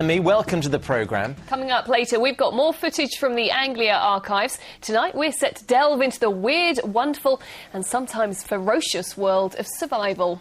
Welcome to the programme. Coming up later, we've got more footage from the Anglia archives. Tonight, we're set to delve into the weird, wonderful and sometimes ferocious world of survival.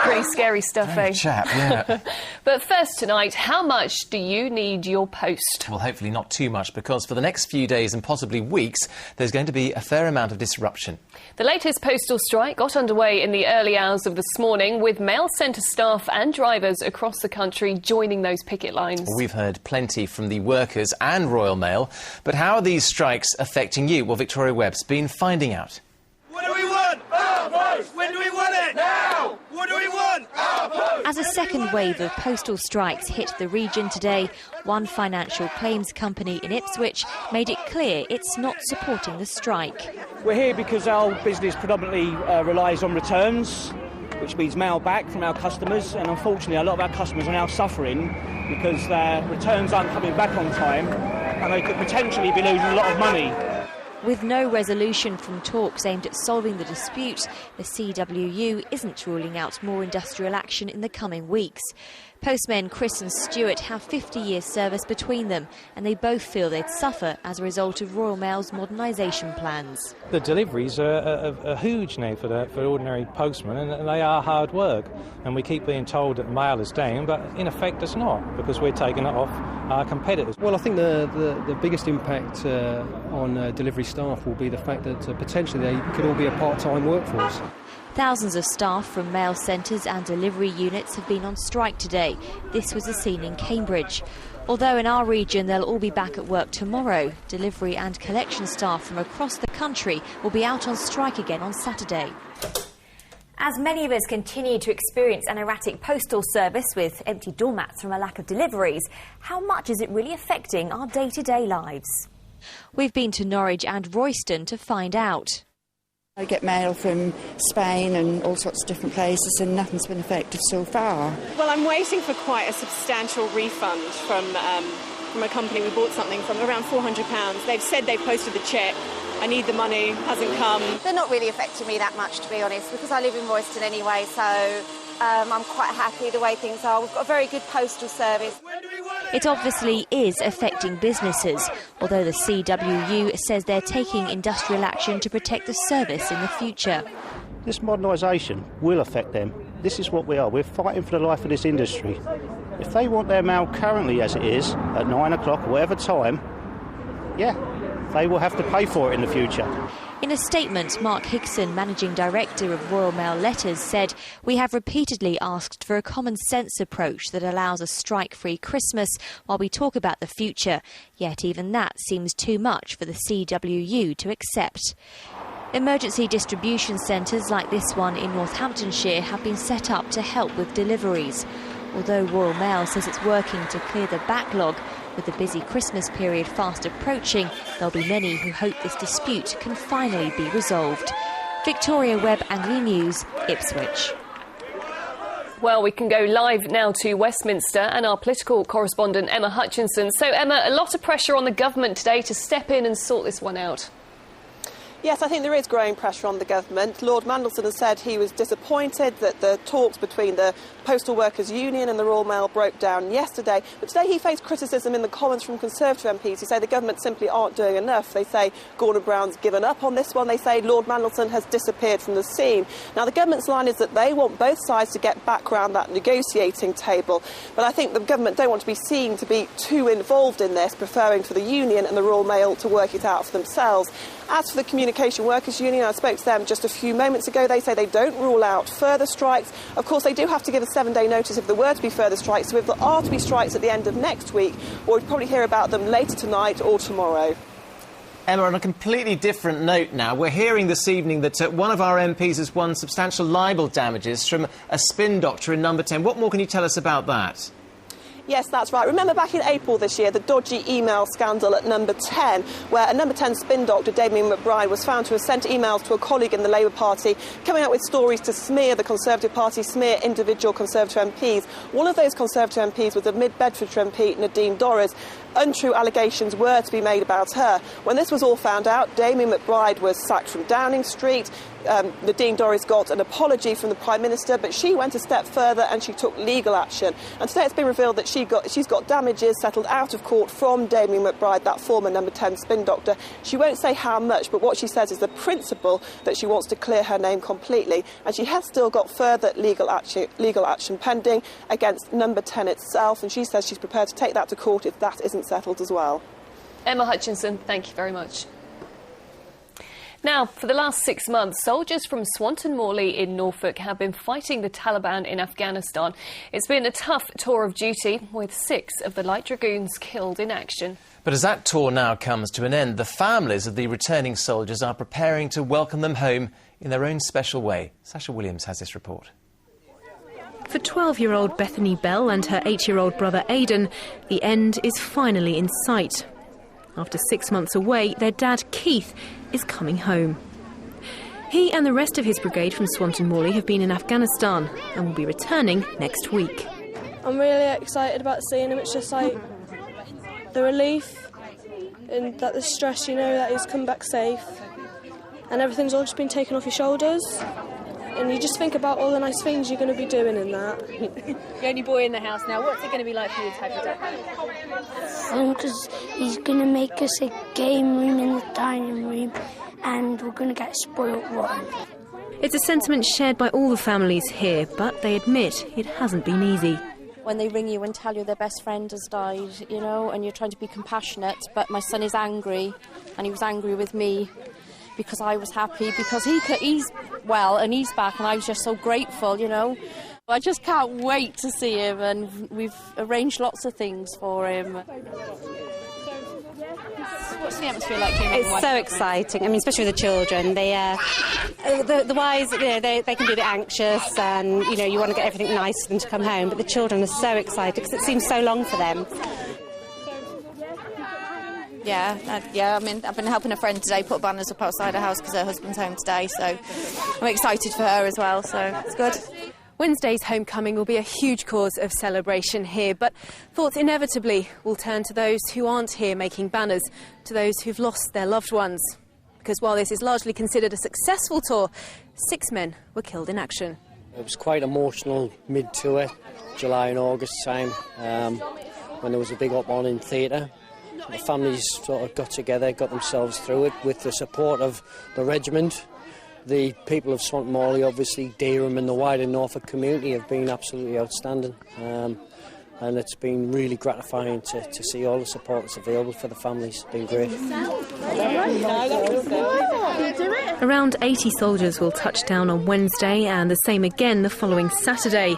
Pretty scary stuff, eh? Chap, yeah. But first tonight, how much do you need your post? Well, hopefully not too much, because for the next few days and possibly weeks, there's going to be a fair amount of disruption. The latest postal strike got underway in the early hours of this morning, with mail centre staff and drivers across the country joining those picket lines. We've heard plenty from the workers and Royal Mail, but how are these strikes affecting you? Well, Victoria Webb's been finding out. What do we want? Our post! When do we want it? Now! What do we want? Our post! As a second wave of postal strikes hit the region today, one financial claims company in Ipswich made it clear it's not supporting the strike. We're here because our business predominantly relies on returns, which means mail back from our customers, and unfortunately a lot of our customers are now suffering because their returns aren't coming back on time and they could potentially be losing a lot of money. With no resolution from talks aimed at solving the dispute, the CWU isn't ruling out more industrial action in the coming weeks. Postmen Chris and Stuart have 50 years service between them, and they both feel they'd suffer as a result of Royal Mail's modernisation plans. The deliveries are huge now for ordinary postmen, and they are hard work. And we keep being told that mail is down, but in effect it's not, because we're taking it off our competitors. Well, I think the biggest impact on delivery staff will be the fact that potentially they could all be a part-time workforce. Thousands of staff from mail centres and delivery units have been on strike today. This was a scene in Cambridge. Although in our region they'll all be back at work tomorrow, delivery and collection staff from across the country will be out on strike again on Saturday. As many of us continue to experience an erratic postal service with empty doormats from a lack of deliveries, how much is it really affecting our day-to-day lives? We've been to Norwich and Royston to find out. I get mail from Spain and all sorts of different places, and nothing's been affected so far. Well, I'm waiting for quite a substantial refund from a company we bought something from, around £400. They've said they've posted the cheque. I need the money, hasn't come. They're not really affecting me that much, to be honest, because I live in Royston anyway, so I'm quite happy the way things are. We've got a very good postal service. It obviously is affecting businesses, although the CWU says they're taking industrial action to protect the service in the future. This modernisation will affect them. This is what we are. We're fighting for the life of this industry. If they want their mail currently as it is, at 9 o'clock, whatever time, yeah, they will have to pay for it in the future. In a statement, Mark Hickson, Managing Director of Royal Mail Letters, said, "We have repeatedly asked for a common-sense approach that allows a strike-free Christmas while we talk about the future, yet even that seems too much for the CWU to accept." Emergency distribution centres like this one in Northamptonshire have been set up to help with deliveries. Although Royal Mail says it's working to clear the backlog, with the busy Christmas period fast approaching, there'll be many who hope this dispute can finally be resolved. Victoria Webb, Anglia News, Ipswich. Well, we can go live now to Westminster and our political correspondent Emma Hutchinson. So, Emma, a lot of pressure on the government today to step in and sort this one out. Yes, I think there is growing pressure on the government. Lord Mandelson has said he was disappointed that the talks between the Postal Workers Union and the Royal Mail broke down yesterday. But today he faced criticism in the Commons from Conservative MPs who say the government simply aren't doing enough. They say Gordon Brown's given up on this one. They say Lord Mandelson has disappeared from the scene. Now, the government's line is that they want both sides to get back round that negotiating table. But I think the government don't want to be seen to be too involved in this, preferring for the union and the Royal Mail to work it out for themselves. As for the Communication Workers Union, I spoke to them just a few moments ago. They say they don't rule out further strikes. Of course, they do have to give a 7-day notice if there were to be further strikes. So if there are to be strikes at the end of next week, we'll probably hear about them later tonight or tomorrow. Emma, on a completely different note now, we're hearing this evening that one of our MPs has won substantial libel damages from a spin doctor in Number 10. What more can you tell us about that? Yes, that's right. Remember back in April this year, the dodgy email scandal at Number 10, where a Number 10 spin doctor, Damien McBride, was found to have sent emails to a colleague in the Labour Party, coming out with stories to smear the Conservative Party, smear individual Conservative MPs. One of those Conservative MPs was a Mid-Bedfordshire MP, Nadine Dorries. untrue allegations were to be made about her. When this was all found out, Damien McBride was sacked from Downing Street. Nadine Dorries got an apology from the Prime Minister, but she went a step further and she took legal action. And today it's been revealed that she's got damages settled out of court from Damien McBride, that former number 10 spin doctor. She won't say how much, but what she says is the principle that she wants to clear her name completely. And she has still got further legal action pending against number 10 itself, and she says she's prepared to take that to court if that isn't settled as well. Emma Hutchinson, thank you very much. Now, for the last 6 months, soldiers from Swanton Morley in Norfolk have been fighting the Taliban in Afghanistan. It's been a tough tour of duty, with 6 of the light dragoons killed in action. But as that tour now comes to an end, the families of the returning soldiers are preparing to welcome them home in their own special way. Sasha Williams has this report. For 12-year-old Bethany Bell and her 8-year-old brother Aidan, the end is finally in sight. After 6 months away, their dad Keith is coming home. He and the rest of his brigade from Swanton Morley have been in Afghanistan and will be returning next week. I'm really excited about seeing him. It's just like the relief and that the stress, you know, that he's come back safe and everything's all just been taken off your shoulders. And you just think about all the nice things you're going to be doing in that. The only boy in the house now, what's it going to be like for you to have your dad? Because he's going to make us a game room in the dining room and we're going to get spoiled rotten. It's a sentiment shared by all the families here, but they admit it hasn't been easy. When they ring you and tell you their best friend has died, you know, and you're trying to be compassionate, but my son is angry, and he was angry with me because I was happy, because he's well and he's back, and I was just so grateful, you know. I just can't wait to see him, and we've arranged lots of things for him. What's the atmosphere like here? It's so exciting. I mean, especially with the children. They, the wives, you know, they can be a bit anxious, and you know, you want to get everything nice for them to come home. But the children are so excited because it seems so long for them. Yeah. I mean, I've been helping a friend today put banners up outside her house because her husband's home today. So I'm excited for her as well. So it's good. Wednesday's homecoming will be a huge cause of celebration here, but thoughts inevitably will turn to those who aren't here making banners, to those who've lost their loved ones. Because while this is largely considered a successful tour, 6 men were killed in action. It was quite emotional mid-tour, July and August time, when there was a big up-on in theatre. The families sort of got together, got themselves through it with the support of the regiment. The people of Swanton Morley, obviously Dereham and the wider Norfolk community have been absolutely outstanding, and it's been really gratifying to see all the support that's available for the families. It's been great. Around 80 soldiers will touch down on Wednesday and the same again the following Saturday.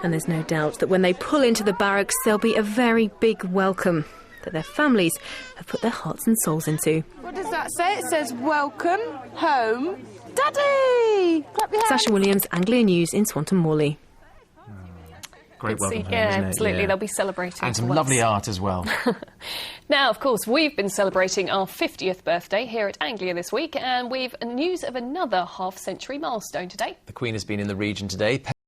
And there's no doubt that when they pull into the barracks, there'll be a very big welcome that their families have put their hearts and souls into. What does that say? It says, "Welcome home, Daddy!" Clap your hands. Sasha Williams, Anglia News in Swanton Morley. Great welcome home, yeah, isn't it? absolutely. Yeah. They'll be celebrating. And some lovely art as well. Now, of course, we've been celebrating our 50th birthday here at Anglia this week, and we've news of another half-century milestone today. The Queen has been in the region today.